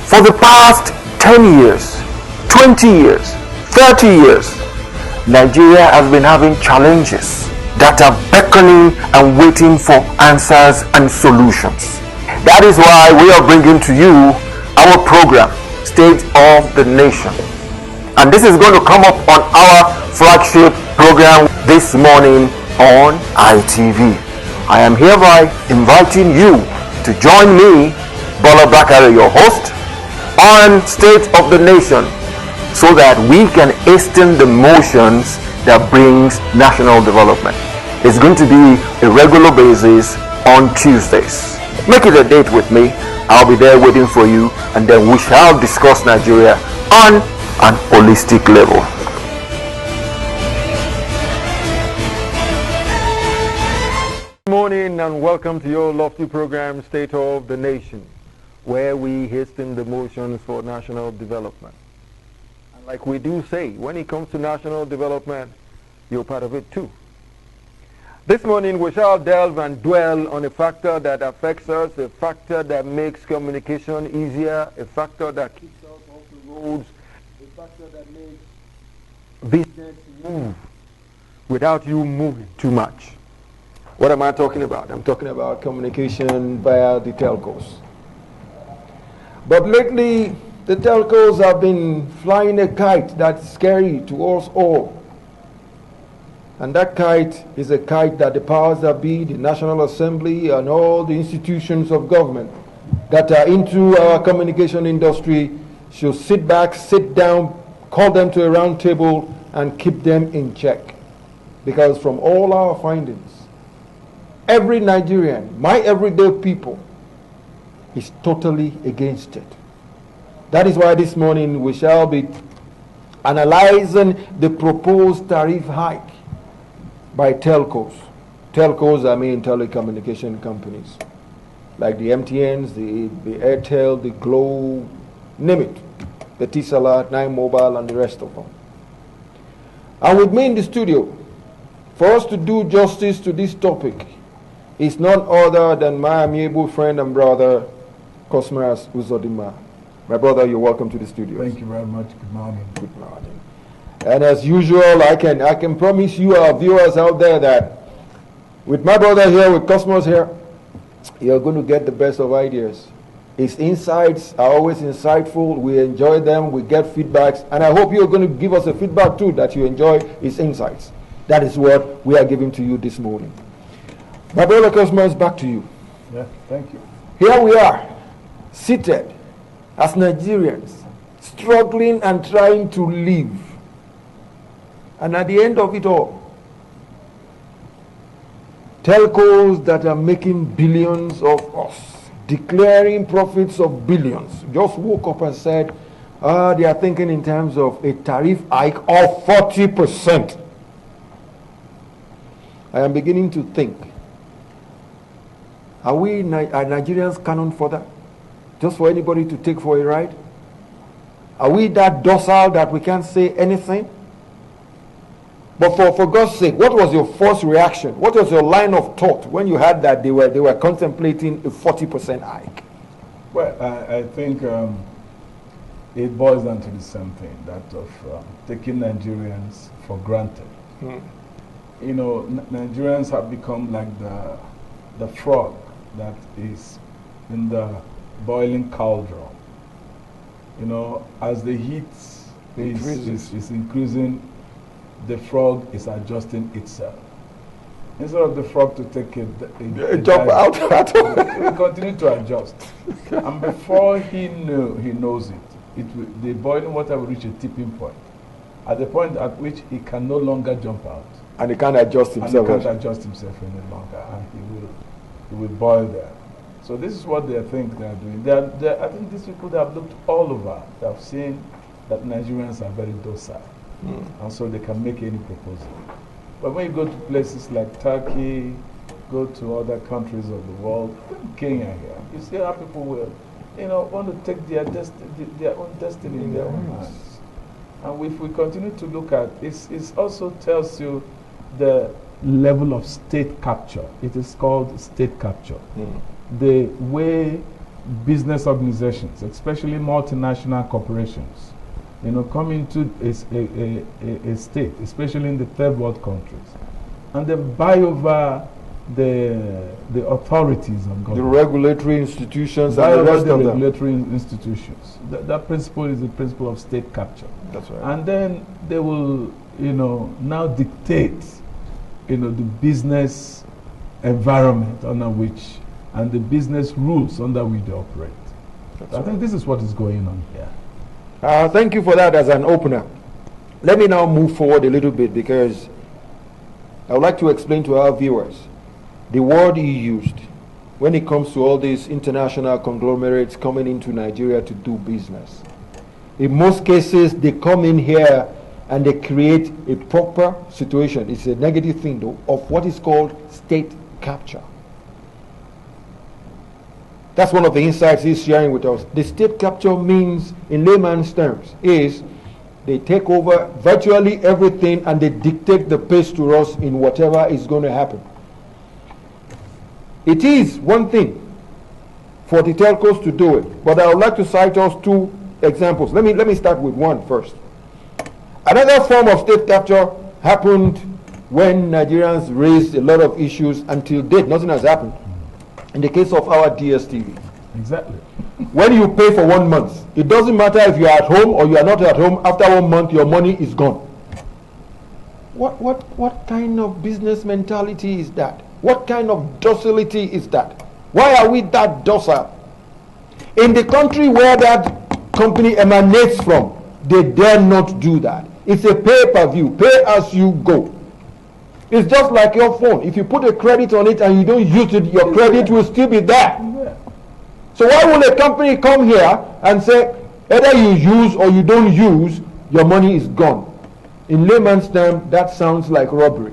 For the past 10 years, 20 years, 30 years, Nigeria has been having challenges that are beckoning and waiting for answers and solutions. That is why we are bringing to you our program, State of the Nation. And this is going to come up on our flagship program this morning on ITV. I am hereby inviting you to join me, Bola Bakare, your host, on State of the Nation, so that we can hasten the motions that brings national development. It's going to be a regular basis on Tuesdays. Make it a date with me. I'll be there waiting for you, and then we shall discuss Nigeria on an holistic level. Good morning and welcome to your lofty program, State of the Nation, where we hasten the motions for national development. Like we do say, when it comes to national development, you're part of it too. This morning we shall delve and dwell on a factor that affects us, a factor that makes communication easier, a factor that keeps us off the roads, a factor that makes business move without you moving too much. What am I talking about? I'm talking about communication via the telcos. But lately, the telcos have been flying a kite that's scary to us all. And that kite is a kite that the powers that be, the National Assembly, and all the institutions of government that are into our communication industry should sit back, sit down, call them to a round table, and keep them in check. Because from all our findings, every Nigerian, my everyday people, is totally against it. That is why this morning we shall be analyzing the proposed tariff hike by telcos. Telcos, I mean telecommunication companies, like the MTNs, the Airtel, the Glo, name it, the Tisala, Nine Mobile, and the rest of them. And with me in the studio, for us to do justice to this topic, is none other than my amiable friend and brother, Cosmas Uzodima. My brother, you're welcome to the studio. Thank you very much. Good morning. Good morning. And as usual, I can promise you, our viewers out there, that with my brother here, with Cosmos here, you're going to get the best of ideas. His insights are always insightful. We enjoy them. We get feedbacks. And I hope you're going to give us a feedback too, that you enjoy his insights. That is what we are giving to you this morning. My brother Cosmos, back to you. Yeah, thank you. Here we are, seated as Nigerians, struggling and trying to live. And at the end of it all, telcos that are making billions of us, declaring profits of billions, just woke up and said, they are thinking in terms of a tariff hike of 40%. I am beginning to think, are Nigerians cannon fodder? Just for anybody to take for a ride? Are we that docile that we can't say anything? But for God's sake, what was your first reaction? What was your line of thought when you heard that they were contemplating a 40% hike? Well, I think it boils down to the same thing, that of taking Nigerians for granted. You know, Nigerians have become like the frog that is in the boiling cauldron. You know, as the heat is increasing, the frog is adjusting itself. Instead of the frog to take a jump out, it will continue to adjust. And before he knows it, the boiling water will reach a tipping point. At the point at which he can no longer jump out. And he can't adjust himself. And he can't adjust himself any longer, and he will boil there. So this is what they think they are doing. I think these people, they have looked all over. They have seen that Nigerians are very docile, and so they can make any proposal. But when you go to places like Turkey, go to other countries of the world, Kenya here, you see how people will, want to take their own destiny in their own hands. And if we continue to look at it, it also tells you the level of state capture. It is called state capture. The way business organizations, especially multinational corporations, come into a state, especially in the third world countries, and then buy over the authorities of government. The regulatory institutions buy and the over rest the of them. regulatory institutions. That principle is the principle of state capture. That's right. And then they will, now dictate, the business environment under which, and the business rules under which they operate. I think this is what is going on here. Thank you for that as an opener. Let me now move forward a little bit, because I would like to explain to our viewers the word you used when it comes to all these international conglomerates coming into Nigeria to do business. In most cases, they come in here and they create a proper situation. It's a negative thing, though, of what is called state capture. That's one of the insights he's sharing with us. The state capture means, in layman's terms, is they take over virtually everything and they dictate the pace to us in whatever is going to happen. It is one thing for the telcos to do it, but I would like to cite us two examples. Let me start with one first. Another form of state capture happened when Nigerians raised a lot of issues. Until date, nothing has happened. In the case of our DSTV. Exactly. When you pay for 1 month, it doesn't matter if you are at home or you are not at home. After 1 month, your money is gone. What kind of business mentality is that? What kind of docility is that? Why are we that docile? In the country where that company emanates from, they dare not do that. It's a pay-per-view, pay as you go. It's just like your phone. If you put a credit on it and you don't use it, your credit will still be there. Yeah. So why will a company come here and say, either you use or you don't use, your money is gone? In layman's terms, that sounds like robbery.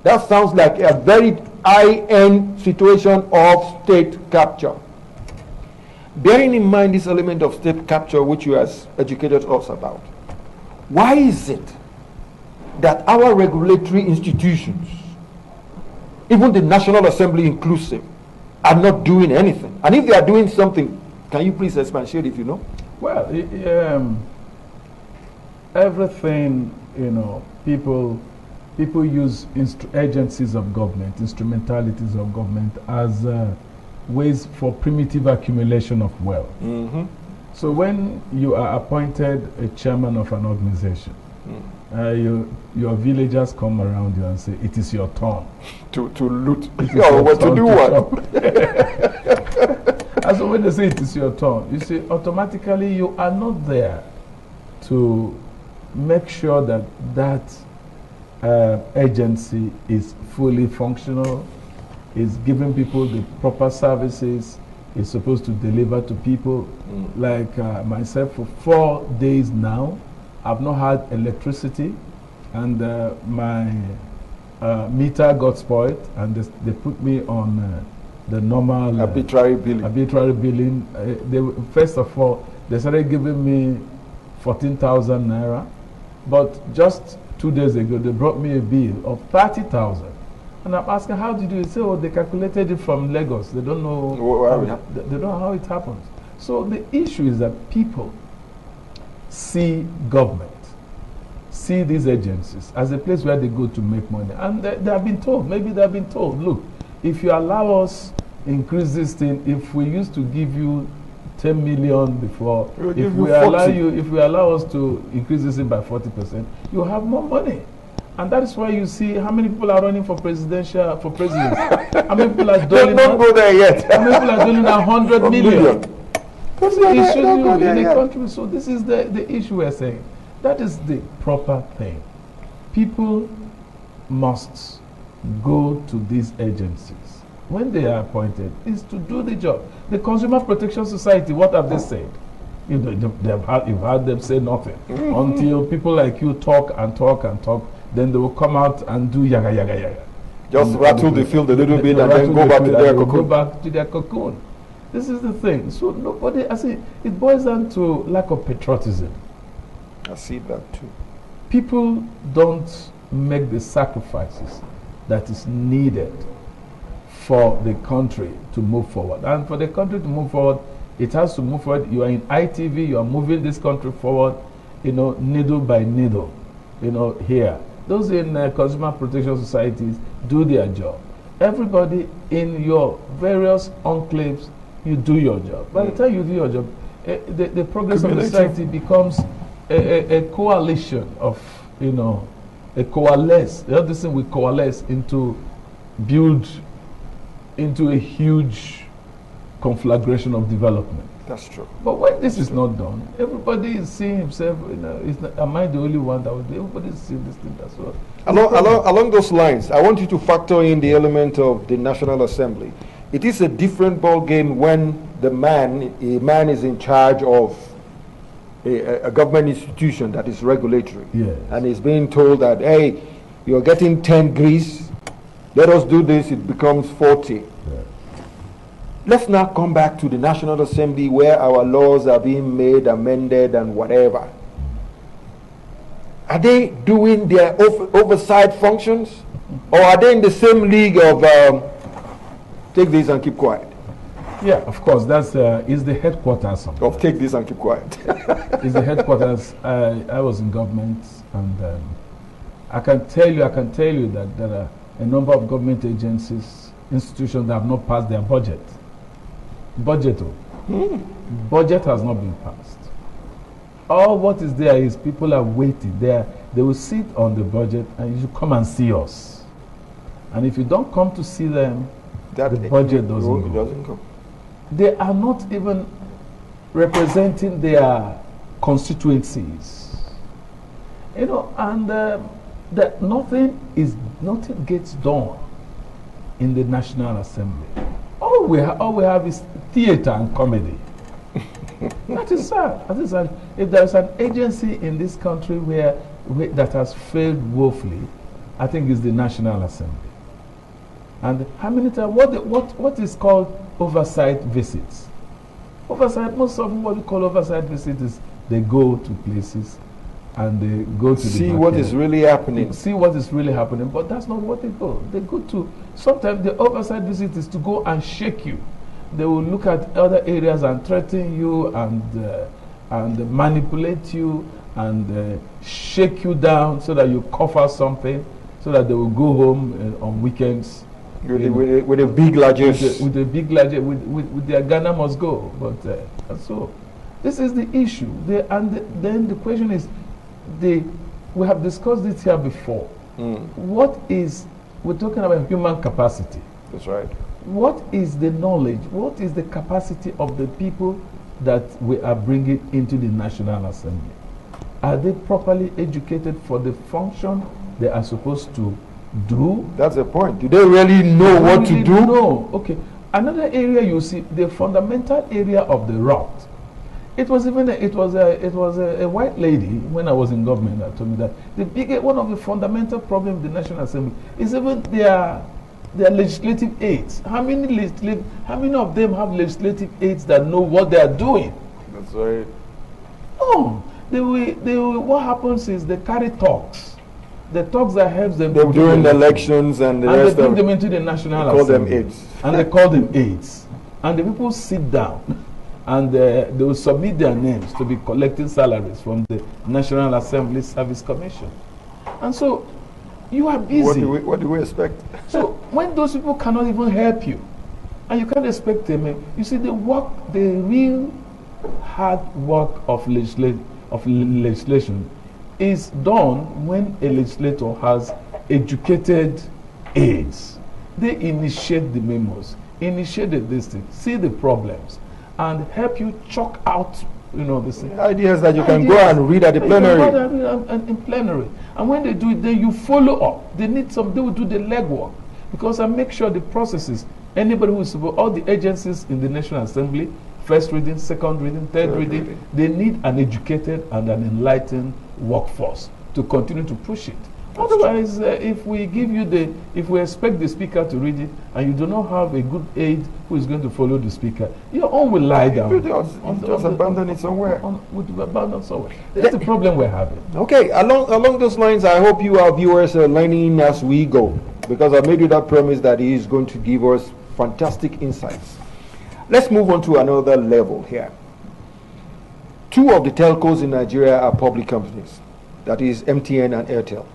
That sounds like a very high-end situation of state capture. Bearing in mind this element of state capture which you have educated us about, why is it that our regulatory institutions, even the National Assembly inclusive, are not doing anything? And if they are doing something, can you please expatiate if you know? Well, everything, people use agencies of government, instrumentalities of government as ways for primitive accumulation of wealth. Mm-hmm. So when you are appointed a chairman of an organization, your villagers come around you and say, it is your turn. To loot. To do what? And so when they say it is your turn, you see, automatically you are not there to make sure that that agency is fully functional, is giving people the proper services, is supposed to deliver to people. Like myself, for 4 days now, I've not had electricity, and my meter got spoiled, and they put me on the normal arbitrary billing. Arbitrary billing. First of all, they started giving me 14,000 naira, but just 2 days ago they brought me a bill of 30,000. And I'm asking, how did you say? Oh, they calculated it from Lagos. They don't know. They don't know how it happens. So the issue is that people see government, see these agencies as a place where they go to make money, and they have been told. Maybe they have been told, look, if you allow us increase this thing, if we used to give you 10 million before, if we allow us to increase this thing by 40%, you have more money. And that is why you see how many people are running for president. How many people are doling Don't go there yet. How many people are doling 100 million? That's the issue in a country. So this is the issue we're saying. That is the proper thing. People must go to these agencies when they are appointed is to do the job. The Consumer Protection Society, what have they said? You've heard them say nothing until people like you talk and talk and talk. Then they will come out and do yaga yaga yaga. Just rattle the field a little bit and then go back to their cocoon. Go back to their cocoon. This is the thing. So nobody, I see, it boils down to lack of patriotism. I see that too. People don't make the sacrifices that is needed for the country to move forward. And for the country to move forward, it has to move forward. You are in ITV, you are moving this country forward, needle by needle, here. Those in consumer protection societies do their job. Everybody in your various enclaves, you do your job. By the time you do your job, the progress of the society becomes a coalition of, a coalesce. The other thing we coalesce build into a huge conflagration of development. That's true. But when this is not done, everybody is seeing himself, am I the only one that would be? Everybody is seeing this thing as well. Along those lines, I want you to factor in the element of the National Assembly. It is a different ball game when a man is in charge of a government institution that is regulatory. Yes. And is being told that, hey, you're getting 10 grease, let us do this, it becomes 40. Yeah. Let's now come back to the National Assembly where our laws are being made, amended, and whatever. Are they doing their oversight functions? Or are they in the same league of take this and keep quiet? Yeah, of course, that's is the headquarters of take this and keep quiet. Is the headquarters. I was in government, and I can tell you that there are a number of government agencies, institutions that have not passed their budget. Budget has not been passed. All what is there is people are waiting there. They will sit on the budget and you should come and see us. And if you don't come to see them, the budget doesn't go. They are not even representing their constituencies. And that nothing gets done in the National Assembly. All we have is theater and comedy. That is sad. That is sad. If there's an agency in this country that has failed woefully, I think it's the National Assembly. And how many times? What is called oversight visits? Oversight. Most of what we call oversight visits is they go to places and they go to see what is really happening. See what is really happening, but that's not what they go. They go to, sometimes the oversight visit is to go and shake you. They will look at other areas and threaten you and manipulate you and shake you down so that you cough out something, so that they will go home on weekends. With a big largesse. With a big largesse, with their Ghana must go. But so, this is the issue. Then the question is, we have discussed this here before. We're talking about human capacity. That's right. What is the knowledge? What is the capacity of the people that we are bringing into the National Assembly? Are they properly educated for the function they are supposed to do? That's the point. Do they really know what to do? No. Okay. Another area you see, the fundamental area of the rot. It was a white lady when I was in government that told me that one of the fundamental problems of the National Assembly is even their legislative aides. How many of them have legislative aides that know what they are doing? That's right. No. What happens is they carry talks. The talks that helps them during the elections and the rest they bring them into the National Assembly. Call them aides. And they call them aides. And the people sit down and they will submit their names to be collecting salaries from the National Assembly Service Commission. And so you are busy. What do we expect? So when those people cannot even help you, and you can't expect them, you see the real hard work of legislation is done when a legislator has educated aides. They initiate the memos, initiate the district, see the problems, and help you chalk out, this ideas that you can go and read at the plenary. In plenary. And when they do it, then you follow up. They will do the legwork. Because I make sure the processes, anybody who is all the agencies in the National Assembly, first reading, second reading, third reading, they need an educated and an enlightened workforce to continue to push it. Otherwise, if we expect the speaker to read it and you do not have a good aide who is going to follow the speaker, your own will lie down. Just abandon it somewhere. That's the problem we're having. Okay, along those lines, I hope you, our viewers, are learning as we go. because I made you that promise that he is going to give us fantastic insights. Let's move on to another level here. Two of the telcos in Nigeria are public companies. That is MTN and Airtel.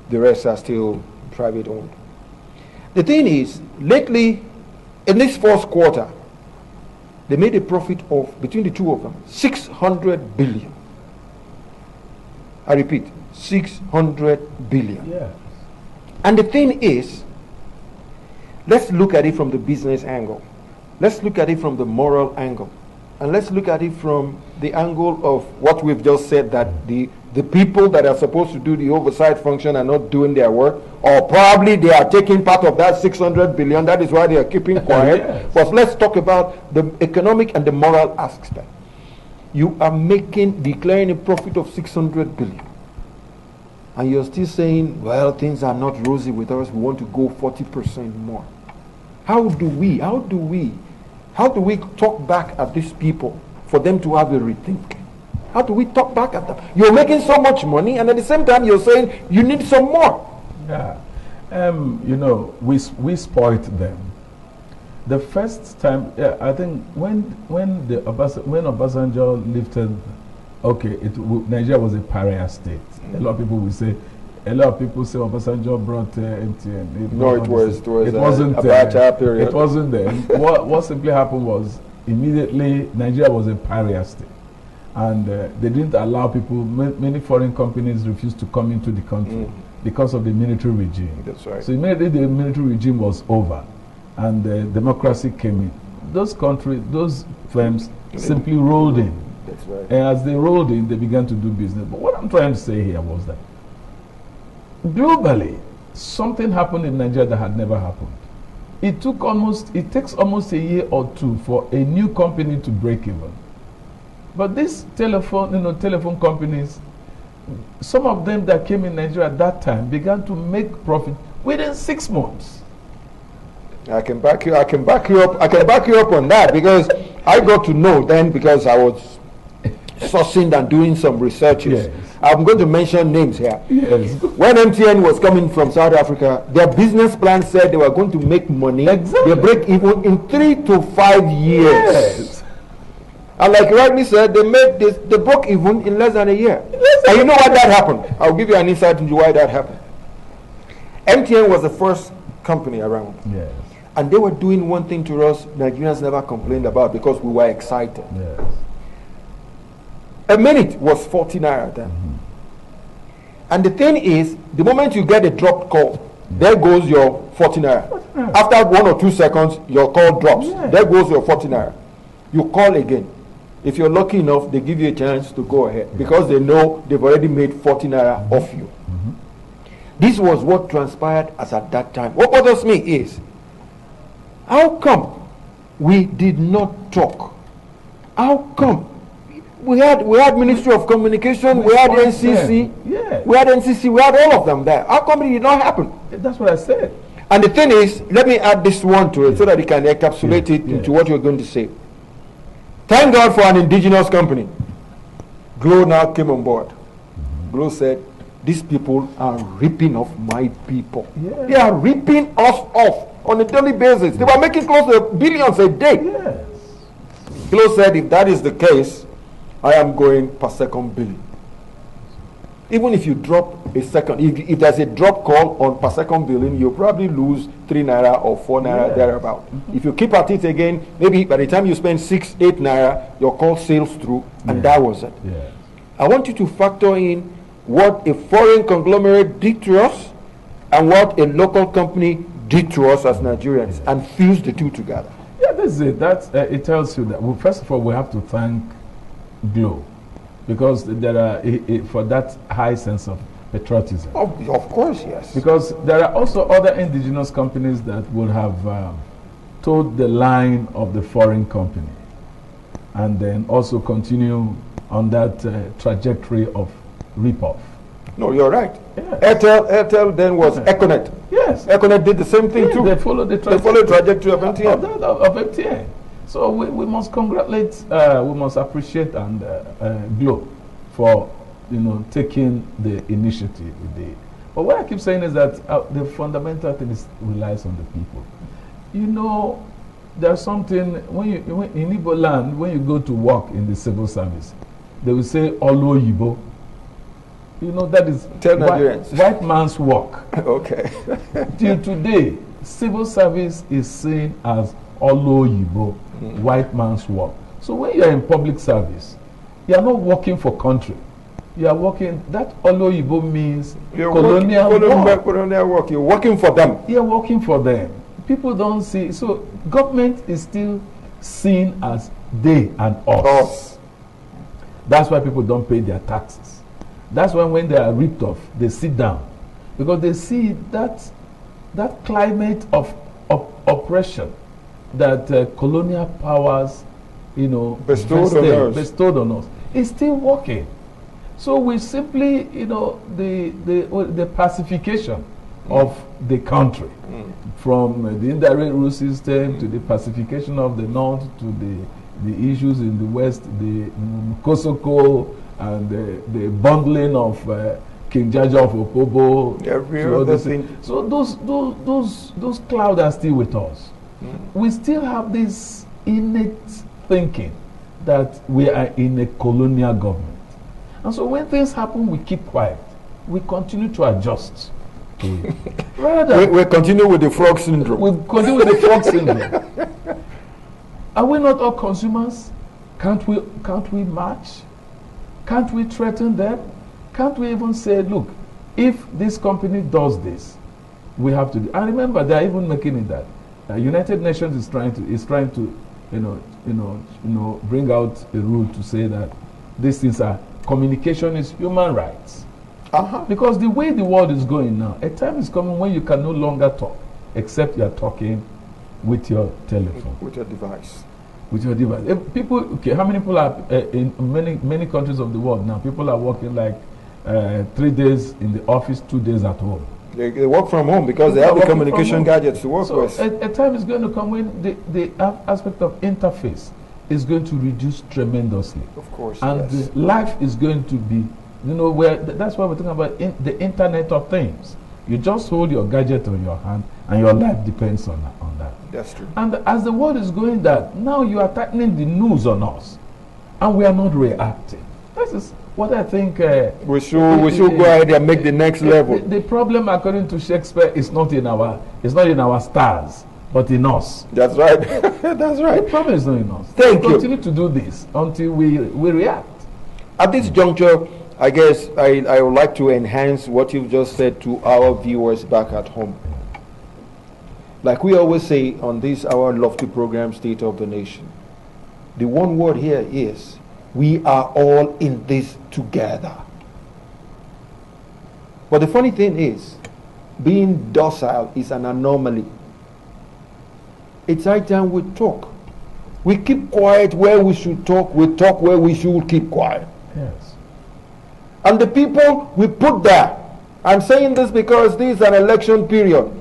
The rest are still private owned. The thing is, lately, in this first quarter, they made a profit of, between the two of them, 600 billion. I repeat, 600 billion. Yes. And the thing is, let's look at it from the business angle. Let's look at it from the moral angle. And let's look at it from the angle of what we've just said, that the people that are supposed to do the oversight function are not doing their work, or probably they are taking part of that 600 billion. That is why they are keeping quiet. Yes. But let's talk about the economic and the moral aspect. You are declaring a profit of 600 billion. And you're still saying, well, things are not rosy with us. We want to go 40% more. How do we talk back at these people for them to have a rethink? How do we talk back at them? You're making so much money, and at the same time, you're saying you need some more. Yeah. We spoiled them. The first time, I think when Obasanjo lifted, Nigeria was a pariah state. A lot of people say Obasanjo brought MTN. It wasn't Abacha period. It wasn't there. What simply happened was, immediately Nigeria was a pariah state, and they didn't allow people. Many foreign companies refused to come into the country because of the military regime. That's right. So immediately the military regime was over, and democracy came in. Those firms simply rolled in. That's right. And as they rolled in, they began to do business. But what I'm trying to say here was that globally, something happened in Nigeria that had never happened. It takes almost a year or two for a new company to break even. But these telephone companies, some of them that came in Nigeria at that time began to make profit within 6 months. I can back you up on that, because I got to know then, because I was sourcing and doing some researches. Yes. I'm going to mention names here. Yes. When MTN was coming from South Africa, their business plan said they were going to make money. Exactly. They break even in 3 to 5 years. Yes. And like rightly said, they broke even in less than a year. And you know why that happened? I'll give you an insight into why that happened. MTN was the first company around. Yes. And they were doing one thing to us Nigerians never complained about, because we were excited. Yes. A minute was 40 naira then. And the thing is, the moment you get a dropped call, there goes your 40 naira. After 1 or 2 seconds, your call drops. There goes your 40 naira. You call again. If you're lucky enough, they give you a chance to go ahead, because they know they've already made 40 naira off you. This was what transpired as at that time. What bothers me is, how come we did not talk? How come? We had Ministry of Communication, we had NCC, we had NCC, we had all of them there. How come it did not happen? That's what I said. And the thing is, let me add this one to it so that you can encapsulate it into what you're going to say. Thank God for an indigenous company. Glo now came on board. Glo said, these people are ripping off my people. Yeah. They are ripping us off on a daily basis. They were making close to billions a day. Yes. Glo said, if that is the case, I am going per second billing. Even if you drop a second, if there's a drop call on per second billing, you'll probably lose 3 naira or 4 naira thereabout. If you keep at it again, maybe by the time you spend 6, 8 naira, your call sails through, and that was it. Yeah. I want you to factor in what a foreign conglomerate did to us and what a local company did to us as Nigerians, and fuse the two together. Yeah, that's it. It tells you that, well, first of all, we have to thank Glo, because there are for that high sense of patriotism. Of course, yes. Because there are also other indigenous companies that would have towed the line of the foreign company, and then also continue on that trajectory of rip-off. No, you're right. Yes. Airtel then was Econet. Yes. Econet did the same thing too. They followed the trajectory of MTN. Of MTN. So we must congratulate, we must appreciate and Glo for taking the initiative with But what I keep saying is that the fundamental thing relies on the people. You know, there's something, in Igbo land, when you go to work in the civil service, they will say, Olo Yibo. You know, that is white man's work. Okay. Till today, civil service is seen as Olo Yibo, white man's work. So when you are in public service, you are not working for country. You are working, that Olo Yibo means colonial work. You're working for them. You're working for them. People don't see, so government is still seen as they and us. That's why people don't pay their taxes. That's why when they are ripped off, they sit down. Because they see that climate of oppression that colonial powers, you know, bestowed on us is still working. So we simply, you know, the pacification of the country, from the indirect rule system to the pacification of the north to the issues in the west, the Kosoko and the bundling of King Jaja of Opobo. Every other thing. So those clouds are still with us. We still have this innate thinking that we are in a colonial government. And so when things happen, we keep quiet. We continue to adjust. We continue with the frog syndrome. We continue with the frog syndrome. Are we not all consumers? Can't we march? Can't we threaten them? Can't we even say, look, if this company does this, we have to do. And remember, they are even making it that United Nations is trying to bring out a rule to say that these things are communication is human rights. Because the way the world is going now, a time is coming when you can no longer talk except you are talking with your telephone, with your device. With your device. How many people are in many countries of the world now? People are working like 3 days in the office, 2 days at home. They work from home because they have the communication gadgets to work with. A time is going to come when the aspect of interface is going to reduce tremendously. Of course. And yes. Life is going to be, where that's why we're talking about the Internet of Things. You just hold your gadget on your hand and your life depends on that. That's true. And as the world is going that, now you are tightening the noose on us and we are not reacting. This is what I think we should go ahead and make the next level. The problem, according to Shakespeare, is not in our stars, but in us. That's right. That's right. The problem is not in us. Thank you. Continue to do this until we react. At this juncture, I guess I would like to enhance what you've just said to our viewers back at home. Like we always say on this our lofty program, State of the Nation, the one word here is, we are all in this together. But the funny thing is, being docile is an anomaly. It's high time we talk. We keep quiet where we should talk. We talk where we should keep quiet. Yes. And the people we put there, I'm saying this because this is an election period.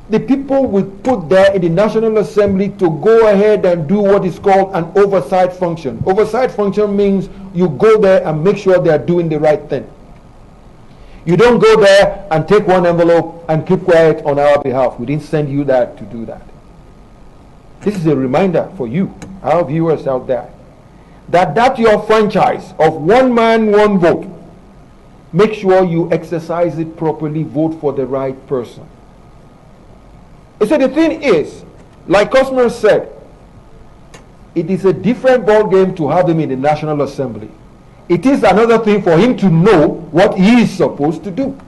The people we put there in the National Assembly to go ahead and do what is called an oversight function. Oversight function means you go there and make sure they are doing the right thing. You don't go there and take one envelope and keep quiet on our behalf. We didn't send you that to do that. This is a reminder for you, our viewers out there, that your franchise of one man, one vote, make sure you exercise it properly, vote for the right person. So the thing is, like Cosmo said, it is a different ball game to have him in the National Assembly. It is another thing for him to know what he is supposed to do.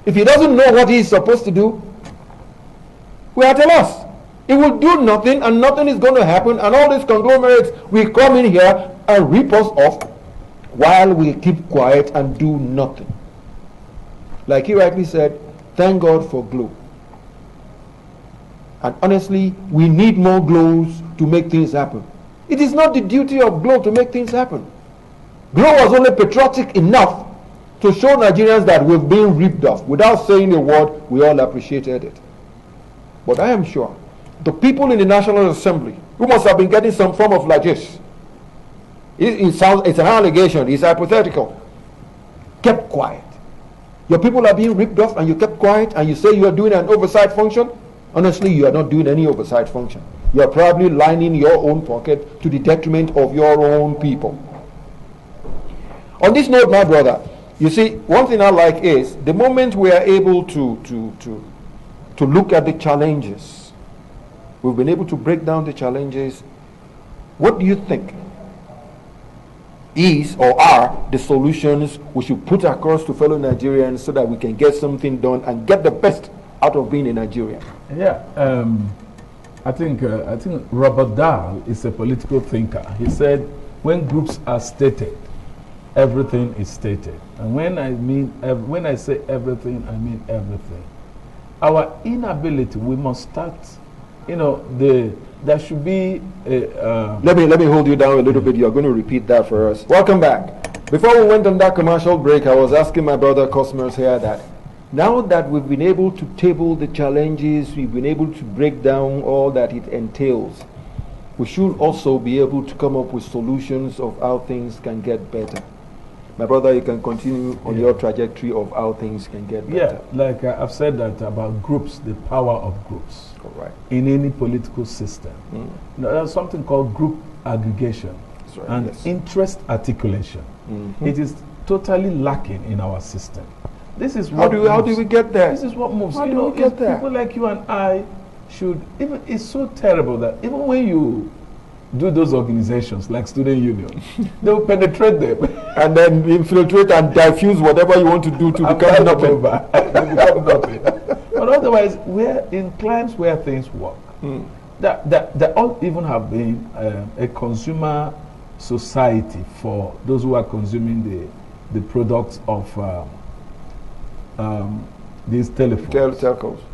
If he doesn't know what he is supposed to do, we are at a loss. He will do nothing and nothing is going to happen, and all these conglomerates will come in here and rip us off while we keep quiet and do nothing. Like he rightly said, thank God for Glow. And honestly, we need more Glows to make things happen. It is not the duty of Glow to make things happen. Glow was only patriotic enough to show Nigerians that we've been ripped off. Without saying a word, we all appreciated it. But I am sure the people in the National Assembly, who must have been getting some form of largesse, it's an allegation, it's hypothetical, kept quiet. Your people are being ripped off and you kept quiet and you say you are doing an oversight function? Honestly, you are not doing any oversight function. You are probably lining your own pocket to the detriment of your own people. On this note, my brother, you see, one thing I like is the moment we are able to look at the challenges, we've been able to break down the challenges. What do you think is or are the solutions we should put across to fellow Nigerians so that we can get something done and get the best out of being a Nigerian? Yeah, I think Robert Dahl is a political thinker. He said, when groups are stated, everything is stated. And when I say everything, I mean everything. Our inability, we must start, there should be a... Let me hold you down a little bit. You're going to repeat that for us. Welcome back. Before we went on that commercial break, I was asking my brother Cosmos here that now that we've been able to table the challenges, we've been able to break down all that it entails, we should also be able to come up with solutions of how things can get better. My brother, you can continue on your trajectory of how things can get better. Yeah, like I've said that about groups, the power of groups. Correct. In any political system. There's something called group aggregation and interest articulation. It is totally lacking in our system. This is what how do we get there? This is what moves. How do we get there? People like you and I should, even it's so terrible that even when you do those organizations like student union, they will penetrate them and then infiltrate and diffuse whatever you want to do to become nothing. Become nothing. But otherwise, we're in climes where things work. There ought even have been a consumer society for those who are consuming the products of these telephones,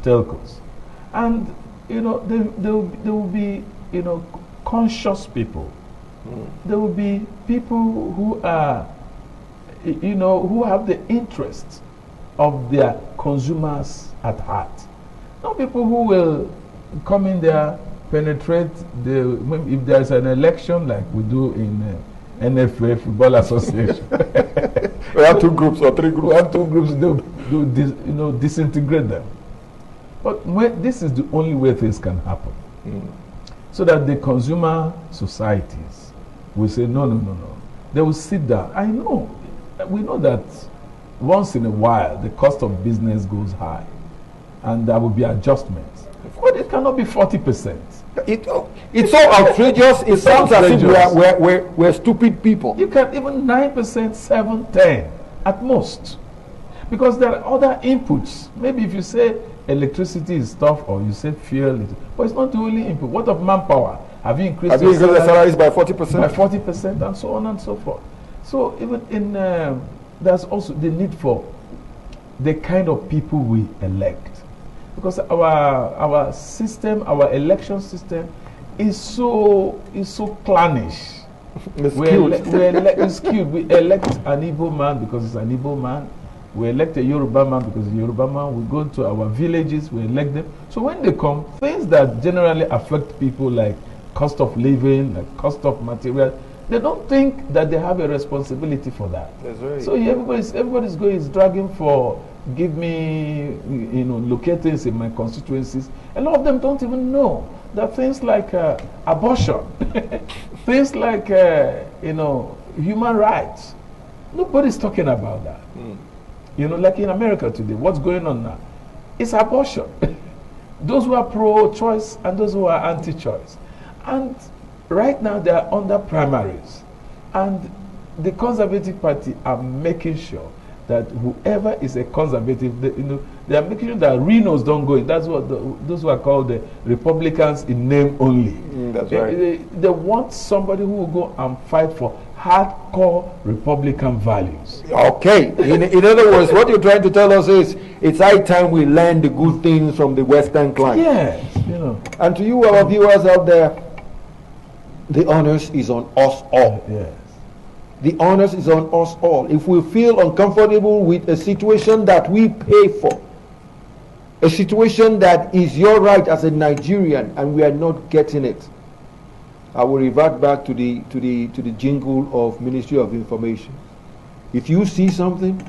telcos, and there will be conscious people. There will be people who are who have the interests of their consumers at heart. Not people who will come in there, penetrate if there's an election like we do in NFA Football Association. We have 2 groups or 3 groups. We have 2 groups. They'll disintegrate them. But this is the only way things can happen. So that the consumer societies will say, no. They will sit down. We know that once in a while the cost of business goes high and there will be adjustments. But it cannot be 40%. It's so outrageous. It sounds as if we're stupid people. You can even 9%, 7, 10 at most. Because there are other inputs. Maybe if you say electricity is tough or you say fuel, but it's not the only input. What of manpower? Have you increased the salaries by 40%? By 40% and so on and so forth. So even in there's also the need for the kind of people we elect. Because our system, our election system is so clannish. It's skewed. We elect an Igbo man because he's an Igbo man. We elect a Yoruba man because he's a Yoruba man. We go to our villages, we elect them. So when they come, things that generally affect people like cost of living, like cost of material, they don't think that they have a responsibility for that. That's right. So everybody's going is dragging for, give me, locators in my constituencies. A lot of them don't even know that things like abortion, things like human rights. Nobody's talking about that. Like in America today, what's going on now? It's abortion. Those who are pro-choice and those who are anti-choice. And right now they are under primaries. And the Conservative Party are making sure that whoever is a conservative, they are making sure that Rhinos don't go in. That's what those who are called the Republicans in name only. That's right. They want somebody who will go and fight for hardcore Republican values. Okay. In other words, what you're trying to tell us is it's high time we learn the good things from the Western climate. Yes. And to you, our viewers out there, the onus is on us all. Yes. The onus is on us all. If we feel uncomfortable with a situation that we pay for, a situation that is your right as a Nigerian, and we are not getting it, I will revert back to the jingle of Ministry of Information. If you see something,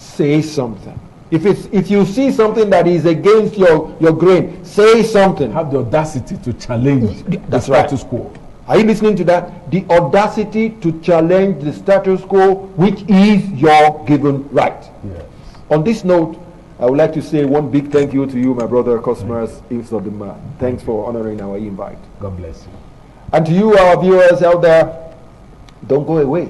say something. If you see something that is against your grain, say something. Have the audacity to challenge the status quo. Are you listening to that? The audacity to challenge the status quo, which is your given right. Yes. On this note, I would like to say one big thank you to you, my brother Cosmas Ifsodima. Thanks for honoring our invite. God bless you. And to you, our viewers out there, don't go away.